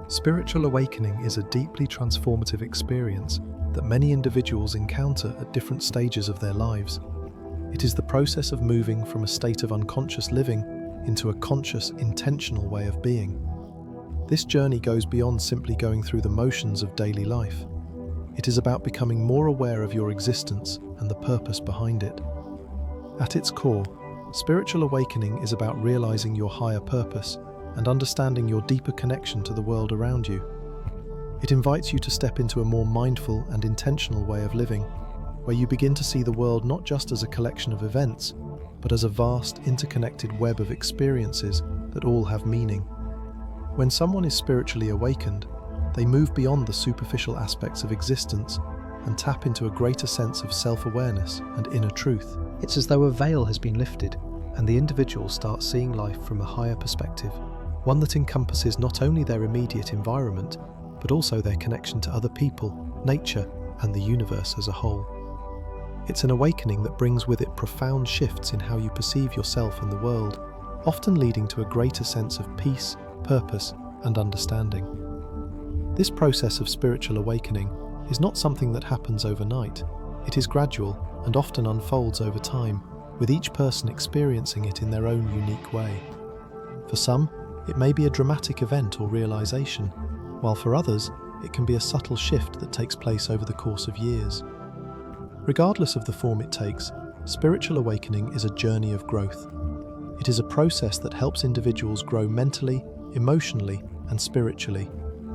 Spiritual awakening is a deeply transformative experience that many individuals encounter at different stages of their lives. It is the process of moving from a state of unconscious living into a conscious, intentional way of being. This journey goes beyond simply going through the motions of daily life. It is about becoming more aware of your existence and the purpose behind it. At its core, spiritual awakening is about realizing your higher purpose and understanding your deeper connection to the world around you. It invites you to step into a more mindful and intentional way of living, where you begin to see the world not just as a collection of events, but as a vast, interconnected web of experiences that all have meaning. When someone is spiritually awakened, they move beyond the superficial aspects of existence and tap into a greater sense of self-awareness and inner truth. It's as though a veil has been lifted, and the individual starts seeing life from a higher perspective, one that encompasses not only their immediate environment, but also their connection to other people, nature, and the universe as a whole. It's an awakening that brings with it profound shifts in how you perceive yourself and the world, often leading to a greater sense of peace, purpose, and understanding. This process of spiritual awakening is not something that happens overnight. It is gradual and often unfolds over time, with each person experiencing it in their own unique way. For some, it may be a dramatic event or realization, while for others, it can be a subtle shift that takes place over the course of years. Regardless of the form it takes, spiritual awakening is a journey of growth. It is a process that helps individuals grow mentally, emotionally, and spiritually,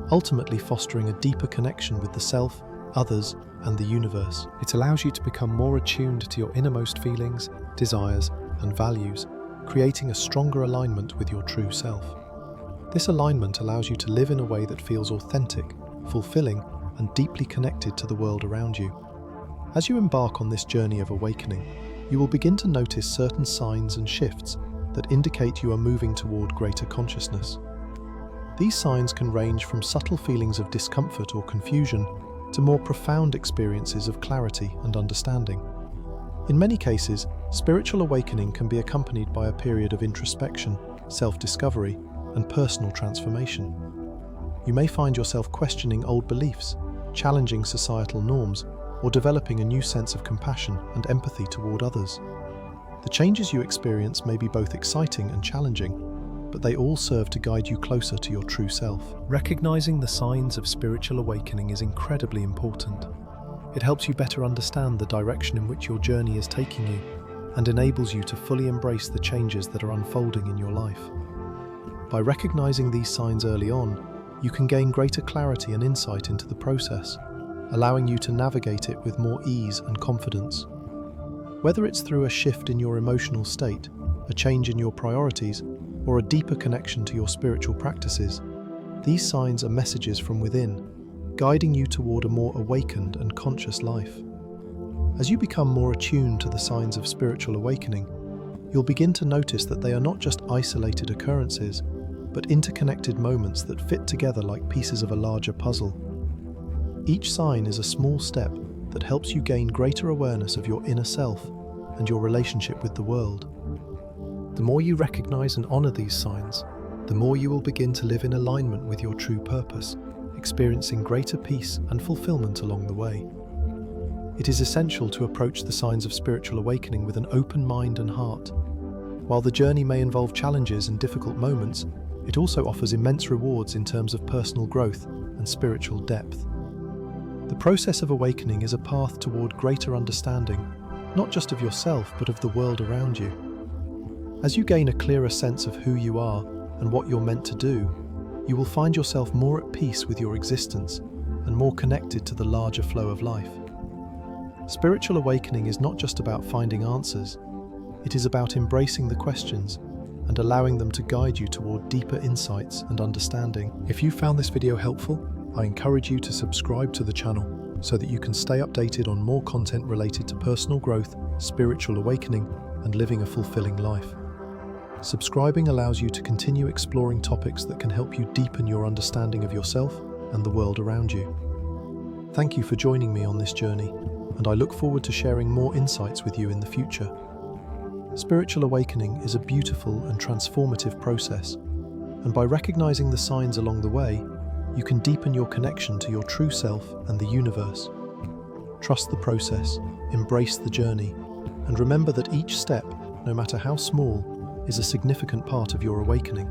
ultimately fostering a deeper connection with the self, others, and the universe. It allows you to become more attuned to your innermost feelings, desires, and values, creating a stronger alignment with your true self. This alignment allows you to live in a way that feels authentic, fulfilling, and deeply connected to the world around you. As you embark on this journey of awakening, you will begin to notice certain signs and shifts that indicate you are moving toward greater consciousness. These signs can range from subtle feelings of discomfort or confusion to more profound experiences of clarity and understanding. In many cases, spiritual awakening can be accompanied by a period of introspection, self-discovery, and personal transformation. You may find yourself questioning old beliefs, challenging societal norms, or developing a new sense of compassion and empathy toward others. The changes you experience may be both exciting and challenging, but they all serve to guide you closer to your true self. Recognizing the signs of spiritual awakening is incredibly important. It helps you better understand the direction in which your journey is taking you and enables you to fully embrace the changes that are unfolding in your life. By recognizing these signs early on, you can gain greater clarity and insight into the process, allowing you to navigate it with more ease and confidence. Whether it's through a shift in your emotional state, a change in your priorities, or a deeper connection to your spiritual practices, these signs are messages from within, guiding you toward a more awakened and conscious life. As you become more attuned to the signs of spiritual awakening, you'll begin to notice that they are not just isolated occurrences, but interconnected moments that fit together like pieces of a larger puzzle. Each sign is a small step that helps you gain greater awareness of your inner self and your relationship with the world. The more you recognize and honor these signs, the more you will begin to live in alignment with your true purpose, experiencing greater peace and fulfillment along the way. It is essential to approach the signs of spiritual awakening with an open mind and heart. While the journey may involve challenges and difficult moments, it also offers immense rewards in terms of personal growth and spiritual depth. The process of awakening is a path toward greater understanding, not just of yourself, but of the world around you. As you gain a clearer sense of who you are and what you're meant to do, you will find yourself more at peace with your existence and more connected to the larger flow of life. Spiritual awakening is not just about finding answers, it is about embracing the questions and allowing them to guide you toward deeper insights and understanding. If you found this video helpful, I encourage you to subscribe to the channel so that you can stay updated on more content related to personal growth, spiritual awakening, and living a fulfilling life. Subscribing allows you to continue exploring topics that can help you deepen your understanding of yourself and the world around you. Thank you for joining me on this journey, and I look forward to sharing more insights with you in the future. Spiritual awakening is a beautiful and transformative process, and by recognizing the signs along the way, you can deepen your connection to your true self and the universe. Trust the process, embrace the journey, and remember that each step, no matter how small, is a significant part of your awakening.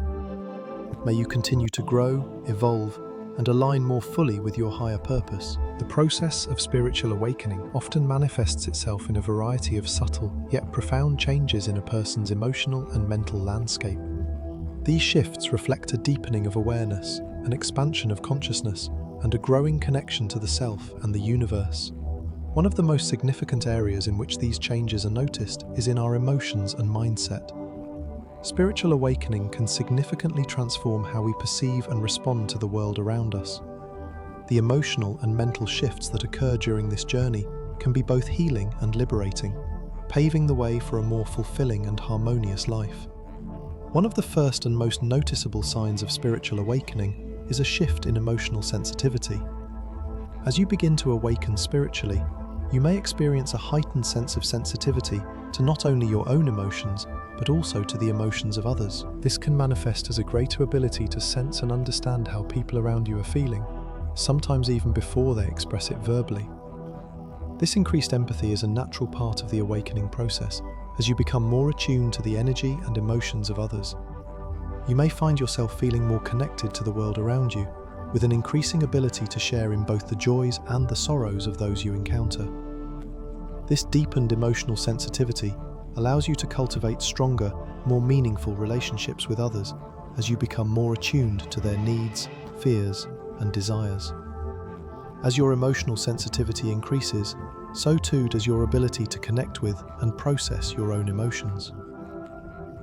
May you continue to grow, evolve, and align more fully with your higher purpose. The process of spiritual awakening often manifests itself in a variety of subtle yet profound changes in a person's emotional and mental landscape. These shifts reflect a deepening of awareness, an expansion of consciousness, and a growing connection to the self and the universe. One of the most significant areas in which these changes are noticed is in our emotions and mindset. Spiritual awakening can significantly transform how we perceive and respond to the world around us. The emotional and mental shifts that occur during this journey can be both healing and liberating, paving the way for a more fulfilling and harmonious life. One of the first and most noticeable signs of spiritual awakening is a shift in emotional sensitivity. As you begin to awaken spiritually, you may experience a heightened sense of sensitivity to not only your own emotions, but also to the emotions of others. This can manifest as a greater ability to sense and understand how people around you are feeling, sometimes even before they express it verbally. This increased empathy is a natural part of the awakening process, as you become more attuned to the energy and emotions of others. You may find yourself feeling more connected to the world around you, with an increasing ability to share in both the joys and the sorrows of those you encounter. This deepened emotional sensitivity allows you to cultivate stronger, more meaningful relationships with others as you become more attuned to their needs, fears, and desires. As your emotional sensitivity increases, so too does your ability to connect with and process your own emotions.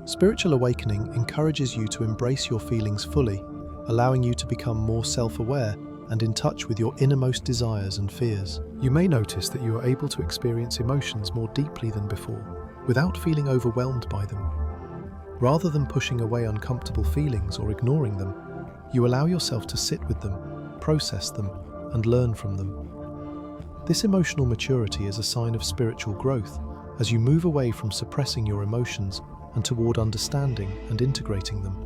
Spiritual awakening encourages you to embrace your feelings fully, allowing you to become more self-aware and in touch with your innermost desires and fears. You may notice that you are able to experience emotions more deeply than before, without feeling overwhelmed by them. Rather than pushing away uncomfortable feelings or ignoring them, you allow yourself to sit with them, process them, and learn from them. This emotional maturity is a sign of spiritual growth as you move away from suppressing your emotions and toward understanding and integrating them.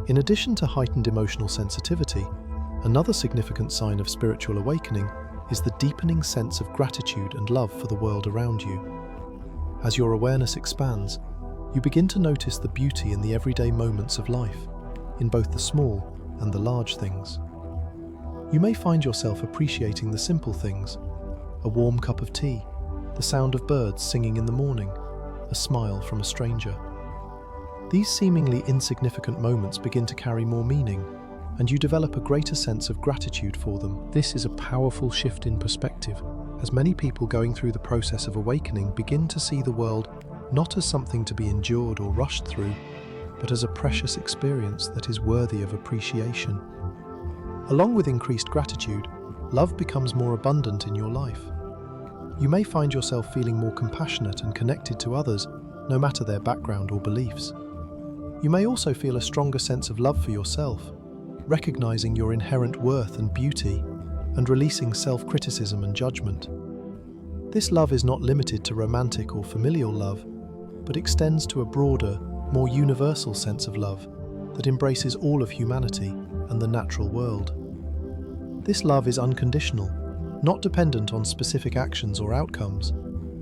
In addition to heightened emotional sensitivity, another significant sign of spiritual awakening is the deepening sense of gratitude and love for the world around you. As your awareness expands, you begin to notice the beauty in the everyday moments of life, in both the small and the large things. You may find yourself appreciating the simple things: a warm cup of tea, the sound of birds singing in the morning, a smile from a stranger. These seemingly insignificant moments begin to carry more meaning, and you develop a greater sense of gratitude for them. This is a powerful shift in perspective, as many people going through the process of awakening begin to see the world not as something to be endured or rushed through, but as a precious experience that is worthy of appreciation. Along with increased gratitude, love becomes more abundant in your life. You may find yourself feeling more compassionate and connected to others, no matter their background or beliefs. You may also feel a stronger sense of love for yourself, recognizing your inherent worth and beauty, and releasing self-criticism and judgment. This love is not limited to romantic or familial love, but extends to a broader, more universal sense of love that embraces all of humanity and the natural world. This love is unconditional, not dependent on specific actions or outcomes,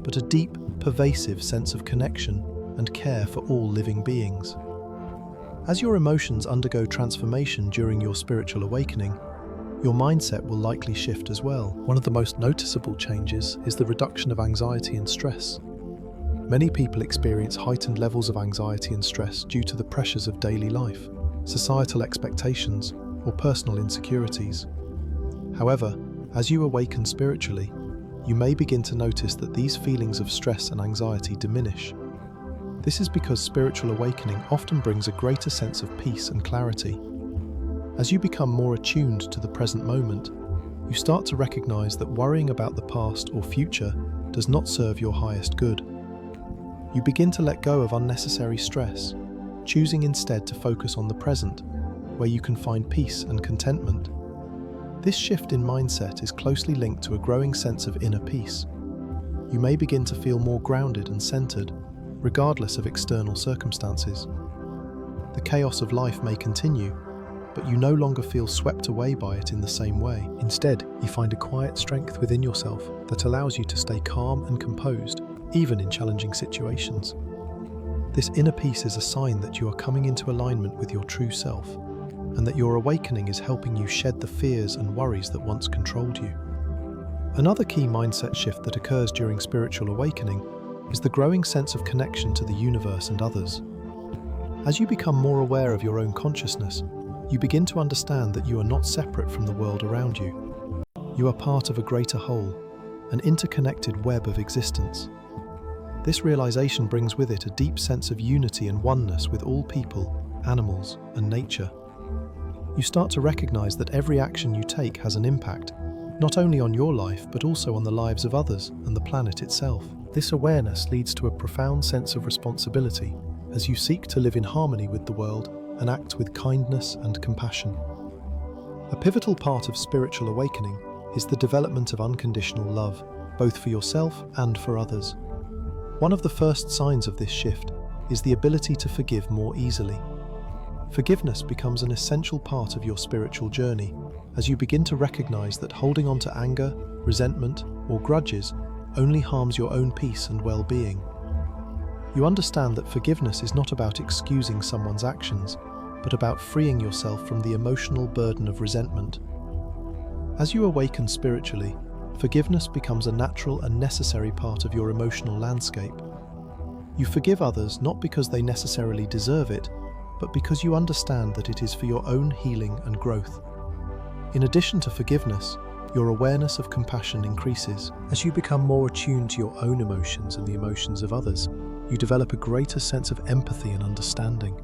but a deep, pervasive sense of connection and care for all living beings. As your emotions undergo transformation during your spiritual awakening, your mindset will likely shift as well. One of the most noticeable changes is the reduction of anxiety and stress. Many people experience heightened levels of anxiety and stress due to the pressures of daily life, societal expectations, or personal insecurities. However, as you awaken spiritually, you may begin to notice that these feelings of stress and anxiety diminish. This is because spiritual awakening often brings a greater sense of peace and clarity. As you become more attuned to the present moment, you start to recognize that worrying about the past or future does not serve your highest good. You begin to let go of unnecessary stress, choosing instead to focus on the present, where you can find peace and contentment. This shift in mindset is closely linked to a growing sense of inner peace. You may begin to feel more grounded and centered, regardless of external circumstances. The chaos of life may continue, but you no longer feel swept away by it in the same way. Instead, you find a quiet strength within yourself that allows you to stay calm and composed, even in challenging situations. This inner peace is a sign that you are coming into alignment with your true self, and that your awakening is helping you shed the fears and worries that once controlled you. Another key mindset shift that occurs during spiritual awakening is the growing sense of connection to the universe and others. As you become more aware of your own consciousness, you begin to understand that you are not separate from the world around you. You are part of a greater whole, an interconnected web of existence. This realization brings with it a deep sense of unity and oneness with all people, animals, and nature. You start to recognize that every action you take has an impact, not only on your life, but also on the lives of others and the planet itself. This awareness leads to a profound sense of responsibility as you seek to live in harmony with the world and act with kindness and compassion. A pivotal part of spiritual awakening is the development of unconditional love, both for yourself and for others. One of the first signs of this shift is the ability to forgive more easily. Forgiveness becomes an essential part of your spiritual journey as you begin to recognize that holding on to anger, resentment, or grudges only harms your own peace and well-being. You understand that forgiveness is not about excusing someone's actions, but about freeing yourself from the emotional burden of resentment. As you awaken spiritually, forgiveness becomes a natural and necessary part of your emotional landscape. You forgive others not because they necessarily deserve it, but because you understand that it is for your own healing and growth. In addition to forgiveness, your awareness of compassion increases. As you become more attuned to your own emotions and the emotions of others, you develop a greater sense of empathy and understanding.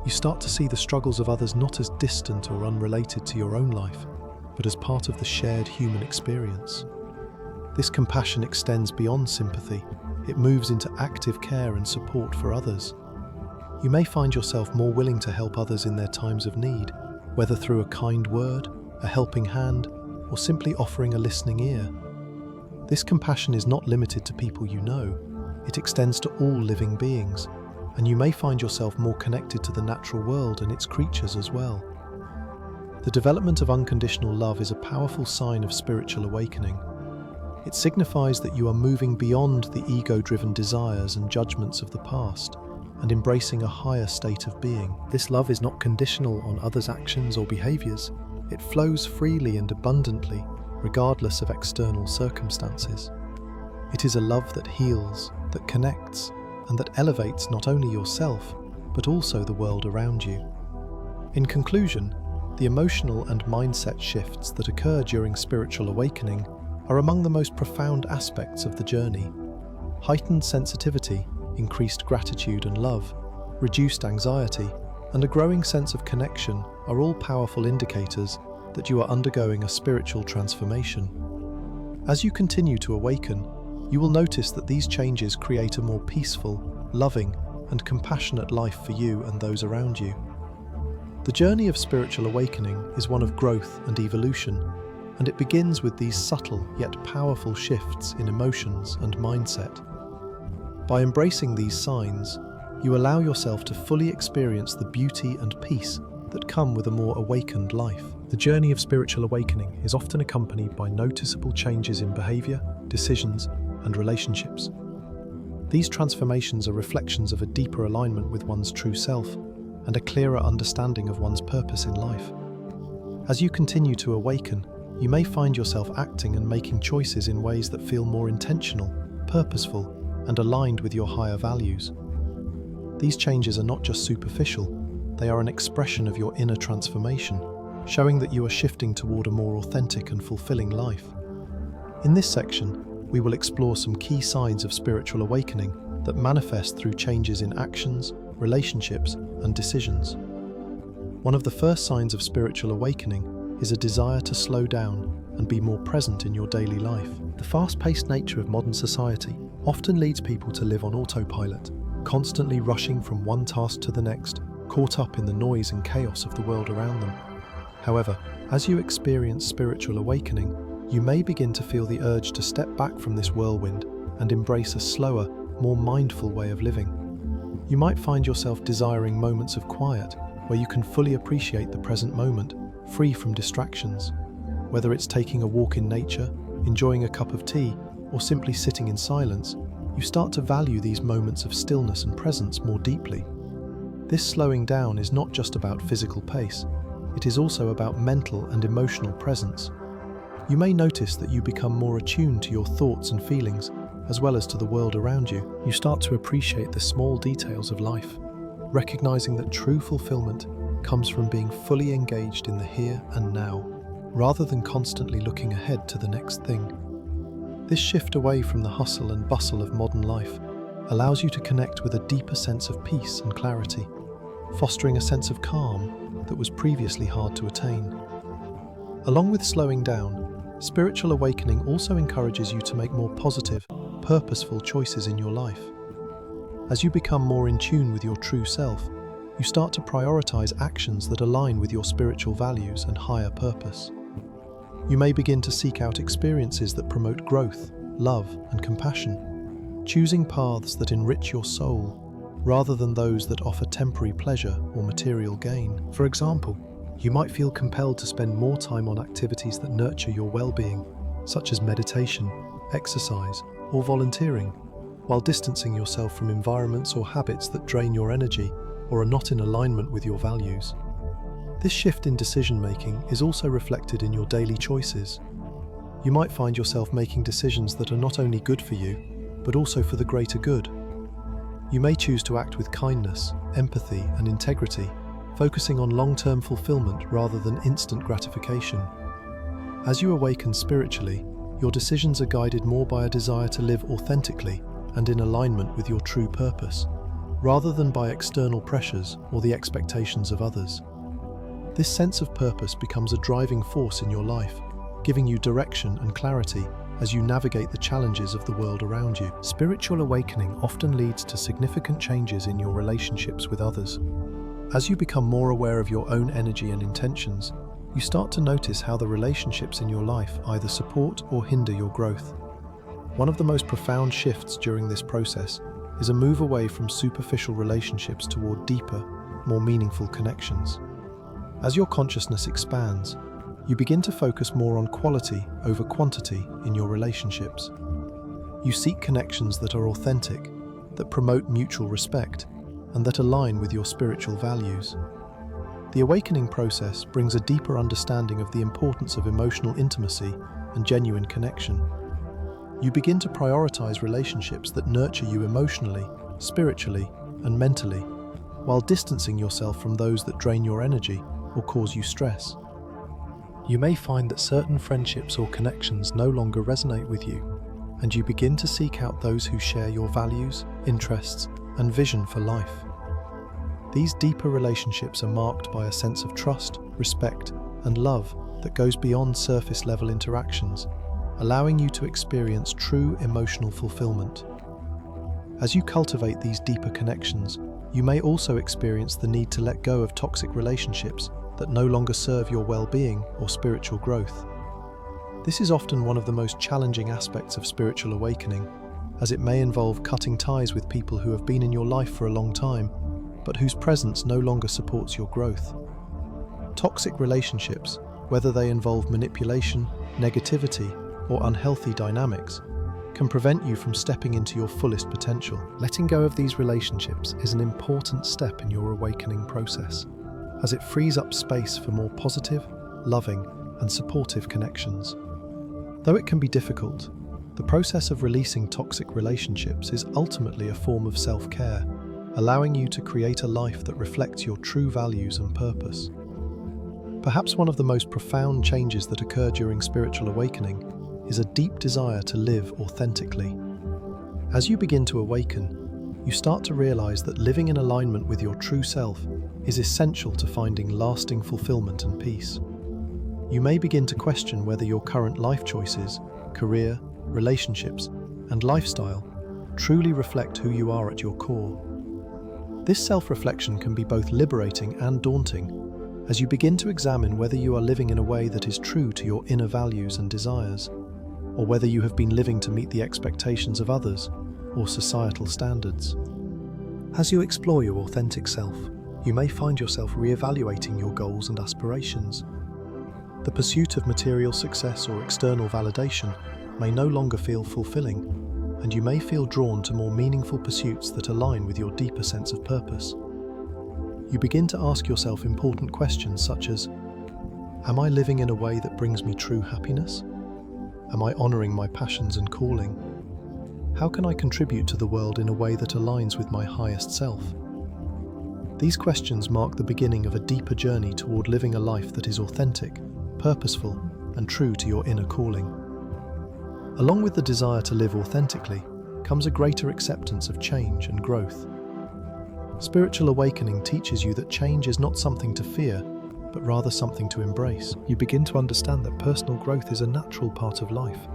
You start to see the struggles of others not as distant or unrelated to your own life, but as part of the shared human experience. This compassion extends beyond sympathy. It moves into active care and support for others. You may find yourself more willing to help others in their times of need, whether through a kind word, a helping hand, or simply offering a listening ear. This compassion is not limited to people you know. It extends to all living beings, and you may find yourself more connected to the natural world and its creatures as well. The development of unconditional love is a powerful sign of spiritual awakening. It signifies that you are moving beyond the ego-driven desires and judgments of the past and embracing a higher state of being. This love is not conditional on others' actions or behaviors. It flows freely and abundantly, regardless of external circumstances. It is a love that heals, that connects, and that elevates not only yourself, but also the world around you. In conclusion, the emotional and mindset shifts that occur during spiritual awakening are among the most profound aspects of the journey. Heightened sensitivity, increased gratitude and love, reduced anxiety, and a growing sense of connection are all powerful indicators that you are undergoing a spiritual transformation. As you continue to awaken, you will notice that these changes create a more peaceful, loving, and compassionate life for you and those around you. The journey of spiritual awakening is one of growth and evolution, and it begins with these subtle yet powerful shifts in emotions and mindset. By embracing these signs, you allow yourself to fully experience the beauty and peace that come with a more awakened life. The journey of spiritual awakening is often accompanied by noticeable changes in behavior, decisions, and relationships. These transformations are reflections of a deeper alignment with one's true self and a clearer understanding of one's purpose in life. As you continue to awaken, you may find yourself acting and making choices in ways that feel more intentional, purposeful, and aligned with your higher values. These changes are not just superficial, they are an expression of your inner transformation, showing that you are shifting toward a more authentic and fulfilling life. In this section, we will explore some key signs of spiritual awakening that manifest through changes in actions, relationships, and decisions. One of the first signs of spiritual awakening is a desire to slow down and be more present in your daily life. The fast-paced nature of modern society often leads people to live on autopilot, constantly rushing from one task to the next, caught up in the noise and chaos of the world around them. However, as you experience spiritual awakening, you may begin to feel the urge to step back from this whirlwind and embrace a slower, more mindful way of living. You might find yourself desiring moments of quiet, where you can fully appreciate the present moment, free from distractions. Whether it's taking a walk in nature, enjoying a cup of tea, or simply sitting in silence, you start to value these moments of stillness and presence more deeply. This slowing down is not just about physical pace, it is also about mental and emotional presence. You may notice that you become more attuned to your thoughts and feelings, as well as to the world around you. You start to appreciate the small details of life, recognizing that true fulfillment comes from being fully engaged in the here and now, rather than constantly looking ahead to the next thing. This shift away from the hustle and bustle of modern life allows you to connect with a deeper sense of peace and clarity, fostering a sense of calm that was previously hard to attain. Along with slowing down, spiritual awakening also encourages you to make more positive, purposeful choices in your life. As you become more in tune with your true self, you start to prioritize actions that align with your spiritual values and higher purpose. You may begin to seek out experiences that promote growth, love, and compassion, choosing paths that enrich your soul rather than those that offer temporary pleasure or material gain. For example, you might feel compelled to spend more time on activities that nurture your well-being, such as meditation, exercise, or volunteering, while distancing yourself from environments or habits that drain your energy or are not in alignment with your values. This shift in decision-making is also reflected in your daily choices. You might find yourself making decisions that are not only good for you, but also for the greater good. You may choose to act with kindness, empathy, and integrity, focusing on long-term fulfillment rather than instant gratification. As you awaken spiritually, your decisions are guided more by a desire to live authentically and in alignment with your true purpose, rather than by external pressures or the expectations of others. This sense of purpose becomes a driving force in your life, giving you direction and clarity as you navigate the challenges of the world around you. Spiritual awakening often leads to significant changes in your relationships with others. As you become more aware of your own energy and intentions, you start to notice how the relationships in your life either support or hinder your growth. One of the most profound shifts during this process is a move away from superficial relationships toward deeper, more meaningful connections. As your consciousness expands, you begin to focus more on quality over quantity in your relationships. You seek connections that are authentic, that promote mutual respect, and that align with your spiritual values. The awakening process brings a deeper understanding of the importance of emotional intimacy and genuine connection. You begin to prioritize relationships that nurture you emotionally, spiritually, and mentally, while distancing yourself from those that drain your energy or cause you stress. You may find that certain friendships or connections no longer resonate with you, and you begin to seek out those who share your values, interests, and vision for life. These deeper relationships are marked by a sense of trust, respect, and love that goes beyond surface-level interactions, allowing you to experience true emotional fulfillment. As you cultivate these deeper connections, you may also experience the need to let go of toxic relationships that no longer serve your well-being or spiritual growth. This is often one of the most challenging aspects of spiritual awakening, as it may involve cutting ties with people who have been in your life for a long time, but whose presence no longer supports your growth. Toxic relationships, whether they involve manipulation, negativity, or unhealthy dynamics, can prevent you from stepping into your fullest potential. Letting go of these relationships is an important step in your awakening process, as it frees up space for more positive, loving, and supportive connections. Though it can be difficult, the process of releasing toxic relationships is ultimately a form of self-care, allowing you to create a life that reflects your true values and purpose. Perhaps one of the most profound changes that occur during spiritual awakening is a deep desire to live authentically. As you begin to awaken, you start to realize that living in alignment with your true self is essential to finding lasting fulfillment and peace. You may begin to question whether your current life choices, career, relationships, and lifestyle truly reflect who you are at your core. This self-reflection can be both liberating and daunting, as you begin to examine whether you are living in a way that is true to your inner values and desires, or whether you have been living to meet the expectations of others or societal standards. As you explore your authentic self, you may find yourself re-evaluating your goals and aspirations. The pursuit of material success or external validation may no longer feel fulfilling, and you may feel drawn to more meaningful pursuits that align with your deeper sense of purpose. You begin to ask yourself important questions such as, am I living in a way that brings me true happiness? Am I honoring my passions and calling? How can I contribute to the world in a way that aligns with my highest self? These questions mark the beginning of a deeper journey toward living a life that is authentic, purposeful, and true to your inner calling. Along with the desire to live authentically comes a greater acceptance of change and growth. Spiritual awakening teaches you that change is not something to fear, but rather something to embrace. You begin to understand that personal growth is a natural part of life,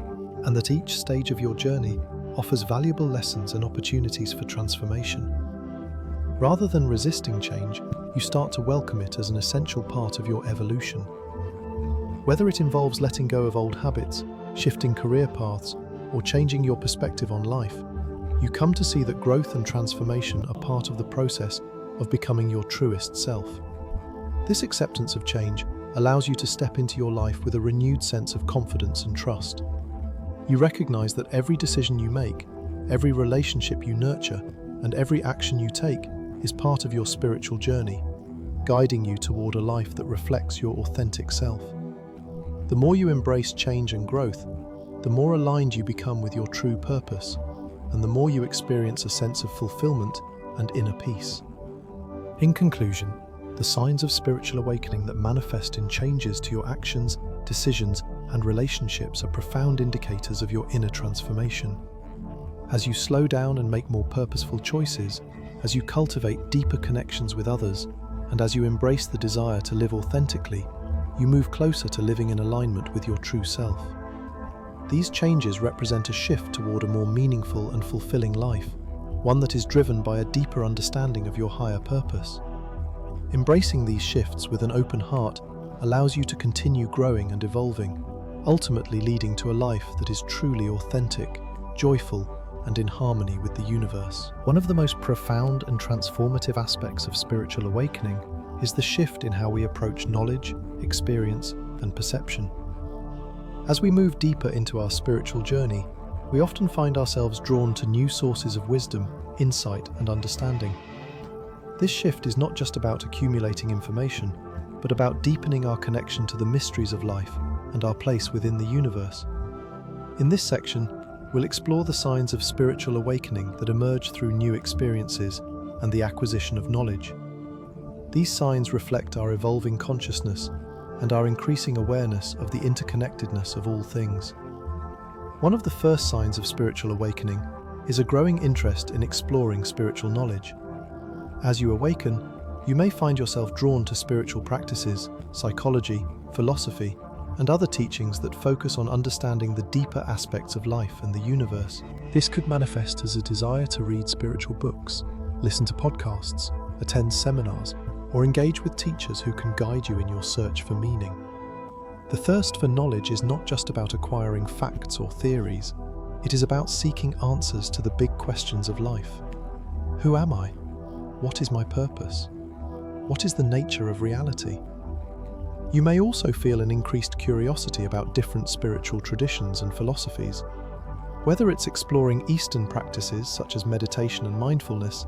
and that each stage of your journey offers valuable lessons and opportunities for transformation. Rather than resisting change, you start to welcome it as an essential part of your evolution. Whether it involves letting go of old habits, shifting career paths, or changing your perspective on life, you come to see that growth and transformation are part of the process of becoming your truest self. This acceptance of change allows you to step into your life with a renewed sense of confidence and trust. You recognize that every decision you make, every relationship you nurture, and every action you take is part of your spiritual journey, guiding you toward a life that reflects your authentic self. The more you embrace change and growth, the more aligned you become with your true purpose, and the more you experience a sense of fulfillment and inner peace. In conclusion, the signs of spiritual awakening that manifest in changes to your actions, decisions, and relationships are profound indicators of your inner transformation. As you slow down and make more purposeful choices, as you cultivate deeper connections with others, and as you embrace the desire to live authentically, you move closer to living in alignment with your true self. These changes represent a shift toward a more meaningful and fulfilling life, one that is driven by a deeper understanding of your higher purpose. Embracing these shifts with an open heart allows you to continue growing and evolving, ultimately leading to a life that is truly authentic, joyful, and in harmony with the universe. One of the most profound and transformative aspects of spiritual awakening is the shift in how we approach knowledge, experience, and perception. As we move deeper into our spiritual journey, we often find ourselves drawn to new sources of wisdom, insight, and understanding. This shift is not just about accumulating information, but about deepening our connection to the mysteries of life and our place within the universe. In this section, we'll explore the signs of spiritual awakening that emerge through new experiences and the acquisition of knowledge. These signs reflect our evolving consciousness and our increasing awareness of the interconnectedness of all things. One of the first signs of spiritual awakening is a growing interest in exploring spiritual knowledge. As you awaken, you may find yourself drawn to spiritual practices, psychology, philosophy, and other teachings that focus on understanding the deeper aspects of life and the universe. This could manifest as a desire to read spiritual books, listen to podcasts, attend seminars, or engage with teachers who can guide you in your search for meaning. The thirst for knowledge is not just about acquiring facts or theories. It is about seeking answers to the big questions of life. Who am I? What is my purpose? What is the nature of reality? You may also feel an increased curiosity about different spiritual traditions and philosophies. Whether it's exploring Eastern practices such as meditation and mindfulness,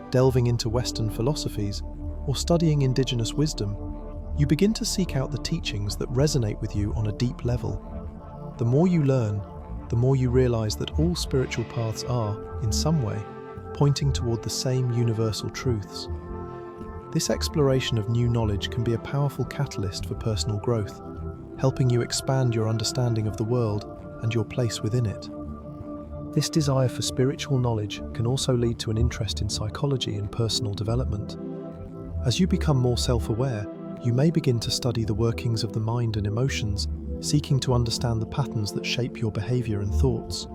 delving into Western philosophies, or studying indigenous wisdom, you begin to seek out the teachings that resonate with you on a deep level. The more you learn, the more you realize that all spiritual paths are, in some way, pointing toward the same universal truths. This exploration of new knowledge can be a powerful catalyst for personal growth, helping you expand your understanding of the world and your place within it. This desire for spiritual knowledge can also lead to an interest in psychology and personal development. As you become more self-aware, you may begin to study the workings of the mind and emotions, seeking to understand the patterns that shape your behavior and thoughts.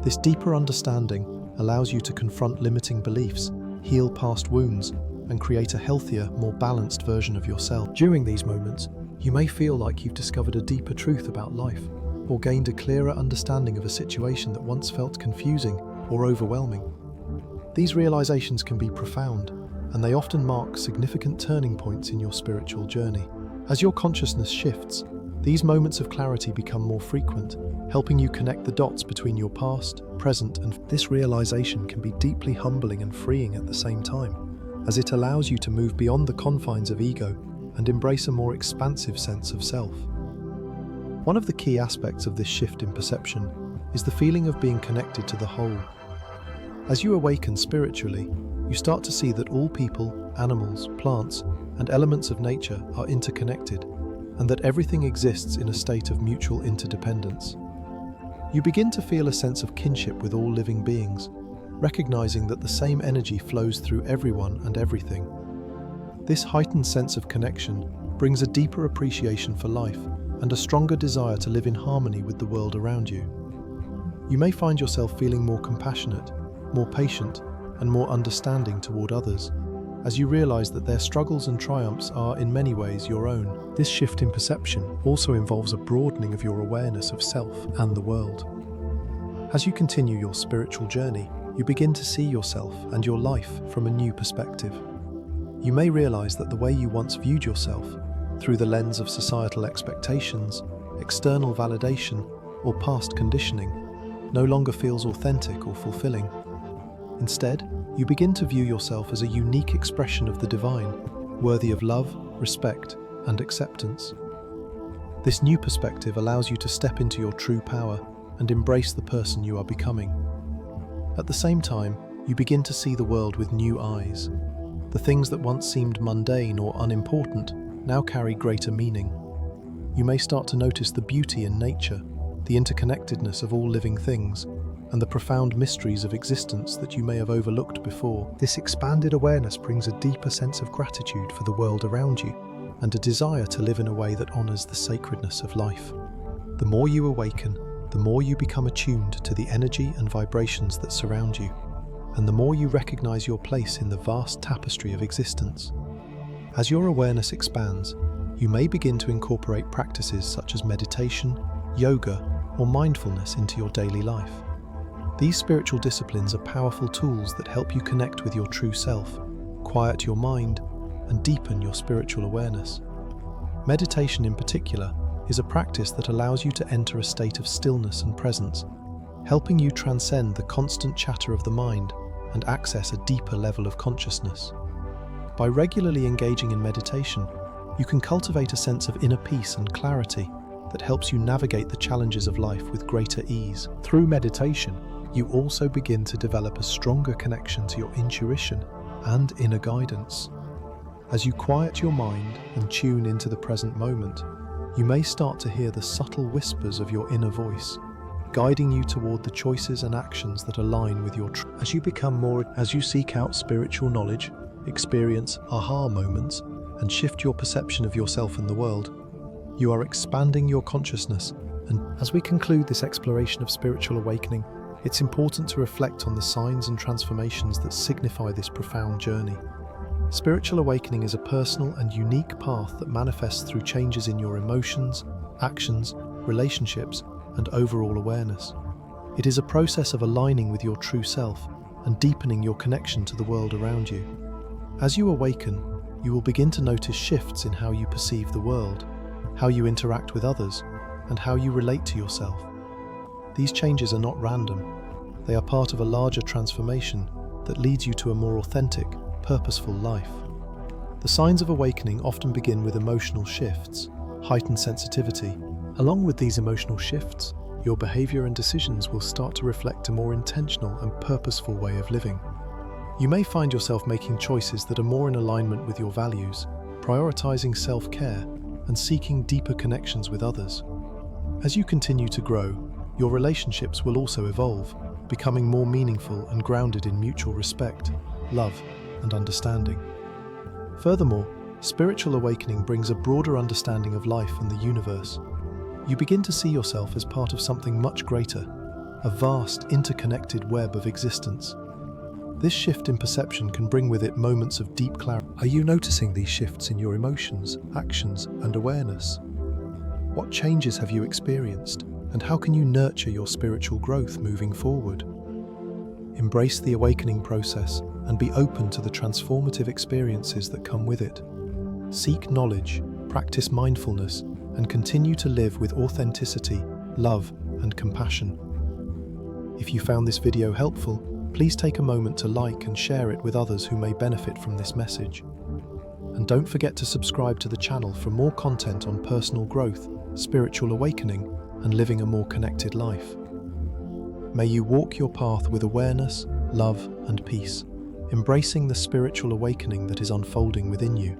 This deeper understanding allows you to confront limiting beliefs, heal past wounds, and create a healthier, more balanced version of yourself. During these moments, you may feel like you've discovered a deeper truth about life, or gained a clearer understanding of a situation that once felt confusing or overwhelming. These realizations can be profound, and they often mark significant turning points in your spiritual journey. As your consciousness shifts, these moments of clarity become more frequent, helping you connect the dots between your past, present, and this realization can be deeply humbling and freeing at the same time, as it allows you to move beyond the confines of ego and embrace a more expansive sense of self. One of the key aspects of this shift in perception is the feeling of being connected to the whole. As you awaken spiritually, you start to see that all people, animals, plants, and elements of nature are interconnected, and that everything exists in a state of mutual interdependence. You begin to feel a sense of kinship with all living beings, recognizing that the same energy flows through everyone and everything. This heightened sense of connection brings a deeper appreciation for life and a stronger desire to live in harmony with the world around you. You may find yourself feeling more compassionate, more patient, and more understanding toward others, as you realize that their struggles and triumphs are in many ways your own. This shift in perception also involves a broadening of your awareness of self and the world. As you continue your spiritual journey, you begin to see yourself and your life from a new perspective. You may realize that the way you once viewed yourself, through the lens of societal expectations, external validation, or past conditioning, no longer feels authentic or fulfilling. Instead, you begin to view yourself as a unique expression of the divine, worthy of love, respect, and acceptance. This new perspective allows you to step into your true power and embrace the person you are becoming. At the same time, you begin to see the world with new eyes. The things that once seemed mundane or unimportant now carry greater meaning. You may start to notice the beauty in nature, the interconnectedness of all living things, and the profound mysteries of existence that you may have overlooked before. This expanded awareness brings a deeper sense of gratitude for the world around you and a desire to live in a way that honors the sacredness of life. The more you awaken, the more you become attuned to the energy and vibrations that surround you, and the more you recognize your place in the vast tapestry of existence. As your awareness expands, you may begin to incorporate practices such as meditation, yoga, or mindfulness into your daily life. These spiritual disciplines are powerful tools that help you connect with your true self, quiet your mind, and deepen your spiritual awareness. Meditation in particular is a practice that allows you to enter a state of stillness and presence, helping you transcend the constant chatter of the mind and access a deeper level of consciousness. By regularly engaging in meditation, you can cultivate a sense of inner peace and clarity that helps you navigate the challenges of life with greater ease. Through meditation, you also begin to develop a stronger connection to your intuition and inner guidance. As you quiet your mind and tune into the present moment, you may start to hear the subtle whispers of your inner voice, guiding you toward the choices and actions that align with your truth. As you seek out spiritual knowledge, experience aha moments, and shift your perception of yourself and the world, you are expanding your consciousness. And as we conclude this exploration of spiritual awakening, it's important to reflect on the signs and transformations that signify this profound journey. Spiritual awakening is a personal and unique path that manifests through changes in your emotions, actions, relationships, and overall awareness. It is a process of aligning with your true self and deepening your connection to the world around you. As you awaken, you will begin to notice shifts in how you perceive the world, how you interact with others, and how you relate to yourself. These changes are not random. They are part of a larger transformation that leads you to a more authentic, purposeful life. The signs of awakening often begin with emotional shifts, heightened sensitivity. Along with these emotional shifts, your behavior and decisions will start to reflect a more intentional and purposeful way of living. You may find yourself making choices that are more in alignment with your values, prioritizing self-care, and seeking deeper connections with others. As you continue to grow, your relationships will also evolve, becoming more meaningful and grounded in mutual respect, love, and understanding. Furthermore, spiritual awakening brings a broader understanding of life and the universe. You begin to see yourself as part of something much greater, a vast, interconnected web of existence. This shift in perception can bring with it moments of deep clarity. Are you noticing these shifts in your emotions, actions, and awareness? What changes have you experienced, and how can you nurture your spiritual growth moving forward? Embrace the awakening process and be open to the transformative experiences that come with it. Seek knowledge, practice mindfulness, and continue to live with authenticity, love, and compassion. If you found this video helpful, please take a moment to like and share it with others who may benefit from this message. And don't forget to subscribe to the channel for more content on personal growth, spiritual awakening, and living a more connected life. May you walk your path with awareness, love, and peace, embracing the spiritual awakening that is unfolding within you.